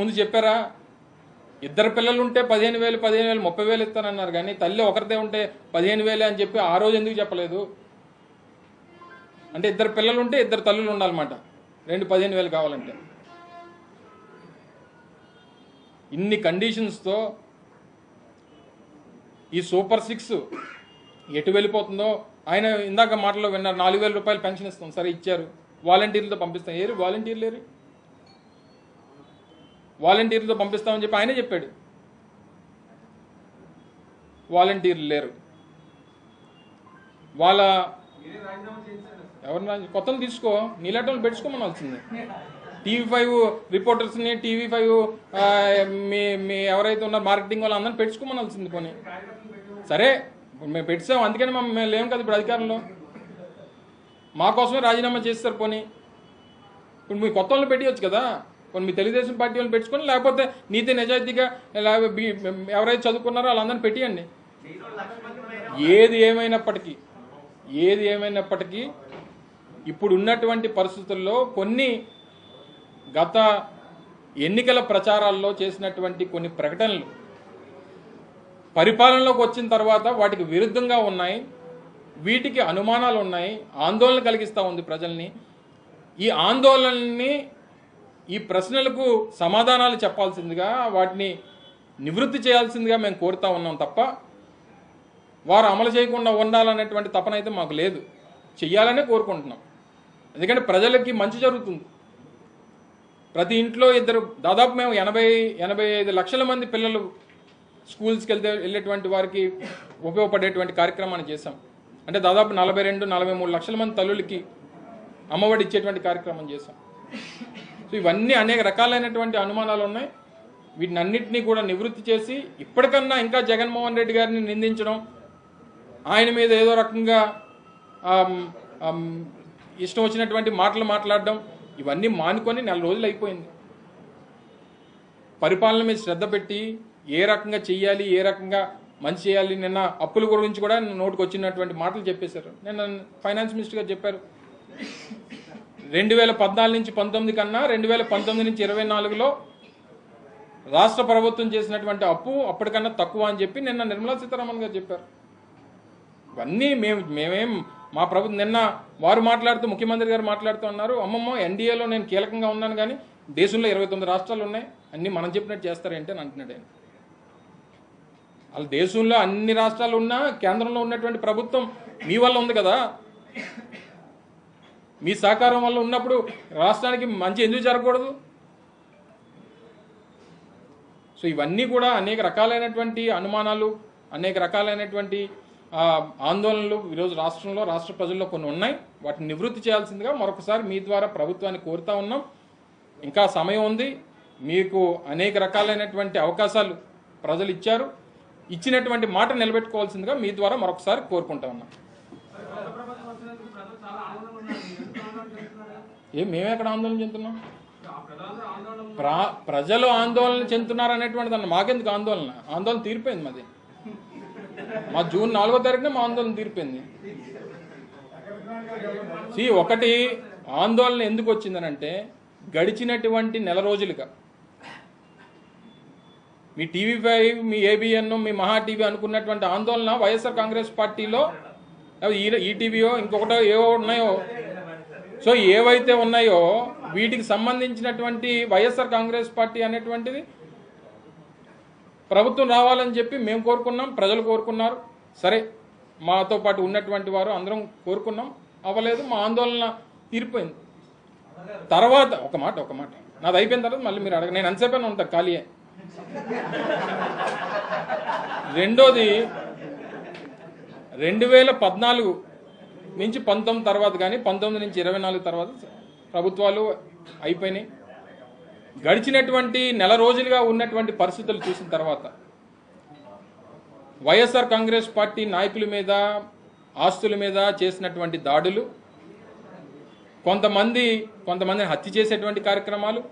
ముందు చెప్పారా? ఇద్దరు పిల్లలు ఉంటే 15,000 30,000 ఇస్తానన్నారు, కానీ తల్లి ఒకరిదే ఉంటే 15,000 అని చెప్పి ఆ రోజు ఎందుకు చెప్పలేదు? అంటే ఇద్దరు పిల్లలు ఉంటే ఇద్దరు తల్లులు ఉండాలన్నమాట, 15,000 కావాలంటే. ఇన్ని కండిషన్స్తో ఈ సూపర్ 6 ఎటు వెళ్ళిపోతుందో ఆయన ఇందాక మాటలో విన్నారు. 4,000 రూపాయలు పెన్షన్ ఇస్తాం, సరే ఇచ్చారు, వాలంటీర్లతో పంపిస్తాం. ఏరు వాలంటీర్లు? లేరు, వాలంటీర్లతో పంపిస్తామని చెప్పి ఆయనే చెప్పాడు. వాలంటీర్లు లేరు. వాళ్ళ ఎవరిని కొత్తలు తీసుకో, నీలాటోళ్ళు పెట్టుకోమనాల్సిందే. TV5 రిపోర్టర్స్ని, TV5 మీ ఎవరైతే ఉన్నారో మార్కెటింగ్ వాళ్ళు అందరిని పెట్టుకోమనాల్సింది. పోనీ సరే మేము పెట్టాం, అందుకని మేము లేము కదా ఇప్పుడు అధికారంలో, మా కోసమే రాజీనామా చేస్తారు. పోనీ ఇప్పుడు మీ కొత్త వాళ్ళని పెట్టియచ్చు కదా, కొన్ని మీ తెలుగుదేశం పార్టీ వాళ్ళని పెట్టుకొని, లేకపోతే నీతి నిజాయితీగా ఎవరైతే చదువుకున్నారో వాళ్ళందరినీ పెట్టియండి. ఏది ఏమైనప్పటికీ ఇప్పుడు ఉన్నటువంటి పరిస్థితుల్లో కొన్ని గత ఎన్నికల ప్రచారాల్లో చేసినటువంటి కొన్ని ప్రకటనలు పరిపాలనలోకి వచ్చిన తర్వాత వాటికి విరుద్ధంగా ఉన్నాయి, వీటికి అనుమానాలు ఉన్నాయి, ఆందోళన కలిగిస్తూ ఉంది ప్రజల్ని. ఈ ఆందోళనని, ఈ ప్రశ్నలకు సమాధానాలు చెప్పాల్సిందిగా, వాటిని నివృత్తి చేయాల్సిందిగా మేము కోరుతా ఉన్నాం తప్ప వారు అమలు చేయకుండా ఉండాలనేటువంటి తపన అయితే మాకు లేదు. చెయ్యాలనే కోరుకుంటున్నాం. ఎందుకంటే ప్రజలకి మంచి జరుగుతుంది. ప్రతి ఇంట్లో దాదాపు మేము 80-85 లక్షల మంది పిల్లలు స్కూల్స్కి వెళ్ళేటువంటి వారికి ఉపయోగపడేటువంటి కార్యక్రమాన్ని చేశాం. అంటే దాదాపు 42-43 లక్షల మంది తల్లులకి అమ్మఒడి ఇచ్చేటువంటి కార్యక్రమం చేశాం. సో ఇవన్నీ అనేక రకాలైనటువంటి అనుమానాలు ఉన్నాయి. వీటిని అన్నింటినీ కూడా నివృత్తి చేసి ఇప్పటికన్నా ఇంకా జగన్మోహన్ రెడ్డి గారిని నిందించడం, ఆయన మీద ఏదో రకంగా ఇష్టం వచ్చినటువంటి మాటలు మాట్లాడడం, ఇవన్నీ మానుకొని 4 రోజులు అయిపోయింది. పరిపాలన మీద శ్రద్ధ పెట్టి ఏ రకంగా చెయ్యాలి, ఏ రకంగా మంచి చేయాలి. నిన్న అప్పుల గురించి కూడా నోటికి వచ్చినటువంటి మాటలు చెప్పేశారు. నిన్న ఫైనాన్స్ మినిస్టర్ గారు చెప్పారు, 2014 నుంచి 19 కన్నా 2019 నుంచి 24లో రాష్ట్ర ప్రభుత్వం చేసినటువంటి అప్పు అప్పటికన్నా తక్కువ అని చెప్పి నిన్న నిర్మలా సీతారామన్ గారు చెప్పారు. ఇవన్నీ మేమేం మా ప్రభుత్వం నిన్న వారు మాట్లాడుతూ, ముఖ్యమంత్రి గారు మాట్లాడుతూ ఉన్నారు, అమ్మమ్మ ఎన్డీఏలో నేను కీలకంగా ఉన్నాను కానీ దేశంలో 29 రాష్ట్రాలు ఉన్నాయి, అన్నీ మనం చెప్పినట్టు చేస్తారేంటి అని అంటున్నాడు ఆయన. వాళ్ళు దేశంలో అన్ని రాష్ట్రాలు ఉన్నా కేంద్రంలో ఉన్నటువంటి ప్రభుత్వం మీ వల్ల ఉంది కదా, మీ సహకారం వల్ల ఉన్నప్పుడు రాష్ట్రానికి మంచి ఎందుకు జరగకూడదు? సో ఇవన్నీ కూడా అనేక రకాలైనటువంటి అనుమానాలు, అనేక రకాలైనటువంటి ఆందోళనలు ఈరోజు రాష్ట్రంలో, రాష్ట్ర ప్రజల్లో కొన్ని ఉన్నాయి. వాటిని నివృత్తి చేయాల్సిందిగా మరొకసారి మీ ద్వారా ప్రభుత్వాన్ని కోరుతా ఉన్నాం. ఇంకా సమయం ఉంది. మీకు అనేక రకాలైనటువంటి అవకాశాలు ప్రజలు ఇచ్చారు. ఇచ్చినటువంటి మాట నిలబెట్టుకోవాల్సిందిగా మీ ద్వారా మరొకసారి కోరుకుంటా ఉన్నాం. మేమెక్కడ ఆందోళన చెందుతున్నాం? ప్రజలు ఆందోళన చెందుతున్నారు అనేటువంటిది అన్న మాకెందుకు ఆందోళన తీరిపోయింది. మాది మా జూన్ 4వ తారీఖున మా ఆందోళన తీరిపోయింది. ఒకటి ఆందోళన ఎందుకు వచ్చిందనంటే, గడిచినటువంటి 1 రోజులుగా మీ TV5, మీ ABN, మీ మహా టీవీ అనుకున్నటువంటి ఆందోళన వైఎస్ఆర్ కాంగ్రెస్ పార్టీలో ఈటీవీయో ఇంకొకటో ఏవో ఉన్నాయో, సో ఏవైతే ఉన్నాయో వీటికి సంబంధించినటువంటి వైఎస్ఆర్ కాంగ్రెస్ పార్టీ అనేటువంటిది ప్రభుత్వం రావాలని చెప్పి మేము కోరుకున్నాం, ప్రజలు కోరుకున్నారు. సరే, మాతో పాటు ఉన్నటువంటి వారు అందరం కోరుకున్నాం, అవ్వలేదు. మా ఆందోళన తీరిపోయింది. తర్వాత ఒక మాట నాది అయిపోయిన తర్వాత మళ్ళీ మీరు నేను అంతసేపైనా ఉంటాను ఖాళీయే. రెండోది 2014 నుంచి 19 తర్వాత కానీ 19 నుంచి 24 తర్వాత ప్రభుత్వాలు అయిపోయినాయి. గడిచినటువంటి 1 రోజులుగా ఉన్నటువంటి పరిస్థితులు చూసిన తర్వాత వైఎస్ఆర్ కాంగ్రెస్ పార్టీ నాయకుల మీద, ఆస్తుల మీద చేసినటువంటి దాడులు, కొంతమందిని హత్య చేసేటువంటి కార్యక్రమాలు,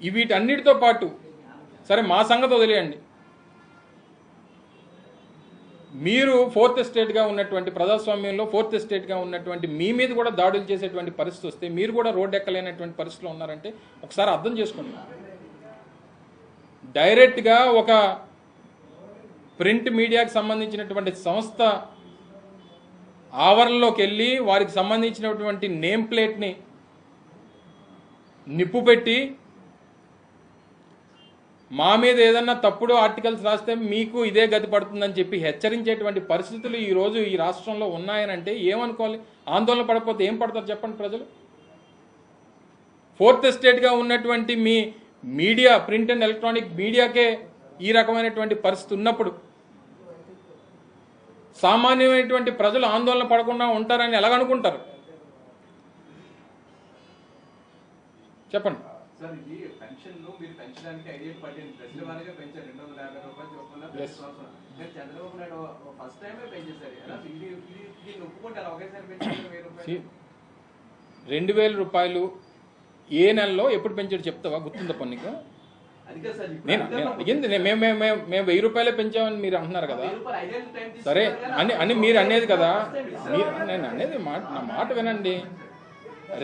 వీటన్నిటితో పాటు సరే మా సంగతి వదిలేయండి, మీరు ఫోర్త్ ఎస్టేట్గా ఉన్నటువంటి ప్రజాస్వామ్యంలో ఫోర్త్ ఎస్టేట్గా ఉన్నటువంటి మీ మీద కూడా దాడులు చేసేటువంటి పరిస్థితి వస్తే మీరు కూడా రోడ్డు ఎక్కలేనటువంటి పరిస్థితిలో ఉన్నారంటే ఒకసారి అర్థం చేసుకోండి. డైరెక్ట్గా ఒక ప్రింట్ మీడియాకి సంబంధించినటువంటి సంస్థ ఆవరణలోకి వెళ్ళి వారికి సంబంధించినటువంటి నేమ్ ప్లేట్ని నిప్పు పెట్టి మా మీద ఏదన్నా తప్పుడు ఆర్టికల్స్ రాస్తే మీకు ఇదే గతి పడుతుందని చెప్పి హెచ్చరించేటువంటి పరిస్థితులు ఈరోజు ఈ రాష్ట్రంలో ఉన్నాయనంటే ఏమనుకోవాలి? ఆందోళన పడకపోతే ఏం పడతారు చెప్పండి ప్రజలు? ఫోర్త్ ఎస్టేట్గా ఉన్నటువంటి మీ మీడియా, ప్రింట్ అండ్ ఎలక్ట్రానిక్ మీడియాకే ఈ రకమైనటువంటి పరిస్థితి ఉన్నప్పుడు సామాన్యమైనటువంటి ప్రజలు ఆందోళన పడకుండా ఉంటారని ఎలాగనుకుంటారు చెప్పండి? సార్, ఇది పెన్షన్లు మీరు పెంచడానికి ఐడియా పడింది, ప్రజల వారిగా పెంచారు 250 రూపాయలు చొప్పున. చంద్రబాబు నాయుడు ఫస్ట్ టైమే పెంచేశారు. దీన్ని ఒప్పుకుంటారు ఒకేసారి పెంచారు 2000 రూపాయలు ఏ నెలలో ఎప్పుడు పెంచాడు చెప్తావా? గుర్తుందా పన్నుకు? మేము 1000 రూపాయలే పెంచామని మీరు అంటున్నారు కదా. సరే అని మీరు అనేది కదా. నేను అనేది నా మాట వినండి.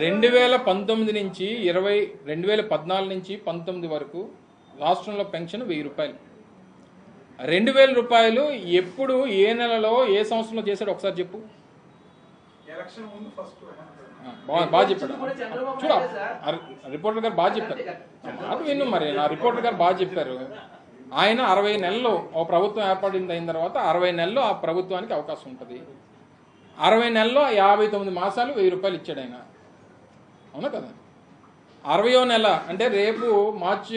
2019 నుంచి 2014 నుంచి 19 వరకు రాష్ట్రంలో పెన్షన్ 1000 రూపాయలు. 2000 రూపాయలు ఎప్పుడు, ఏ నెలలో, ఏ సంవత్సరంలో చేశాడు ఒకసారి చెప్పు. బాగా చెప్పాడు. చూడ రిపోర్టర్ గారు బాగా చెప్పారు. అది విను మరి, నా రిపోర్టర్ గారు బాగా చెప్పారు. ఆయన 60 నెలలు ఒక ప్రభుత్వం ఏర్పడింది అయిన తర్వాత 60 నెలలు ఆ ప్రభుత్వానికి అవకాశం ఉంటుంది. 60 నెలల్లో 59 మాసాలు 1000 రూపాయలు ఇచ్చాడు ఆయన. అవునా కదా? 60వ నెల అంటే రేపు మార్చి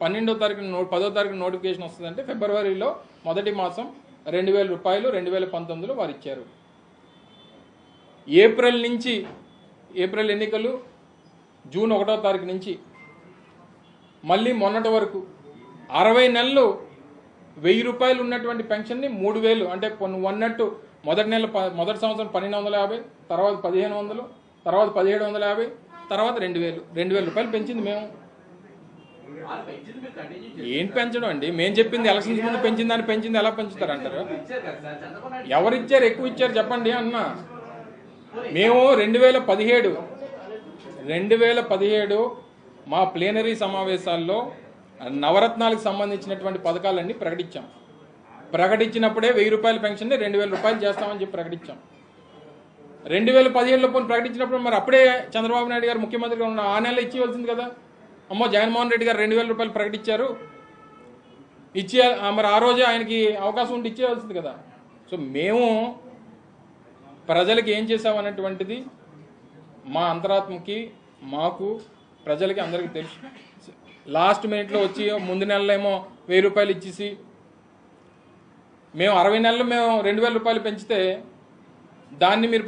12వ తారీఖు 10వ తారీఖు నోటిఫికేషన్ వస్తుందంటే ఫిబ్రవరిలో మొదటి మాసం 2000 రూపాయలు 2019లో వారు ఇచ్చారు. ఏప్రిల్ ఎన్నికలు జూన్ 1వ తారీఖు నుంచి మళ్ళీ మొన్నటి వరకు 60 నెలలు 1000 రూపాయలు ఉన్నటువంటి పెన్షన్ని 3000, అంటే నువ్వు అన్నట్టు మొదటి సంవత్సరం 1250, తర్వాత 1500, తర్వాత 1750, తర్వాత 2000 రూపాయలు పెంచింది మేము. ఏం పెంచడం అండి? మేము చెప్పింది ఎలక్షన్స్ ముందు పెంచిందని పెంచింది ఎలా పెంచుతారంటారు? ఎవరు ఇచ్చారు? ఎక్కువ ఇచ్చారు చెప్పండి అన్నా. మేము 2017 మా ప్లేనరీ సమావేశాల్లో నవరత్నాలకు సంబంధించినటువంటి పథకాలన్నీ ప్రకటించినప్పుడే 1000 రూపాయల పెన్షన్ని 2000 రూపాయలు చేస్తామని చెప్పి ప్రకటించాం. 2017లో ప్రకటించినప్పుడు మరి అప్పుడే చంద్రబాబు నాయుడు గారు ముఖ్యమంత్రిగా ఉన్న ఆ నెల ఇచ్చేయవలసింది కదా. అమ్మో, జగన్మోహన్ రెడ్డి గారు 2000 రూపాయలు ప్రకటించారు, మరి ఆ రోజే ఆయనకి అవకాశం ఉంటే ఇచ్చేయవలసింది కదా. సో మేము ప్రజలకి ఏం చేసామనేటువంటిది మా అంతరాత్మకి, మాకు, ప్రజలకి అందరికీ తెలుసు. లాస్ట్ మినిట్లో వచ్చి ముందు నెలలో ఏమో 1000 రూపాయలు ఇచ్చేసి మేము 60 నెలలు మేము 2000 రూపాయలు పెంచితే దాన్ని మీరు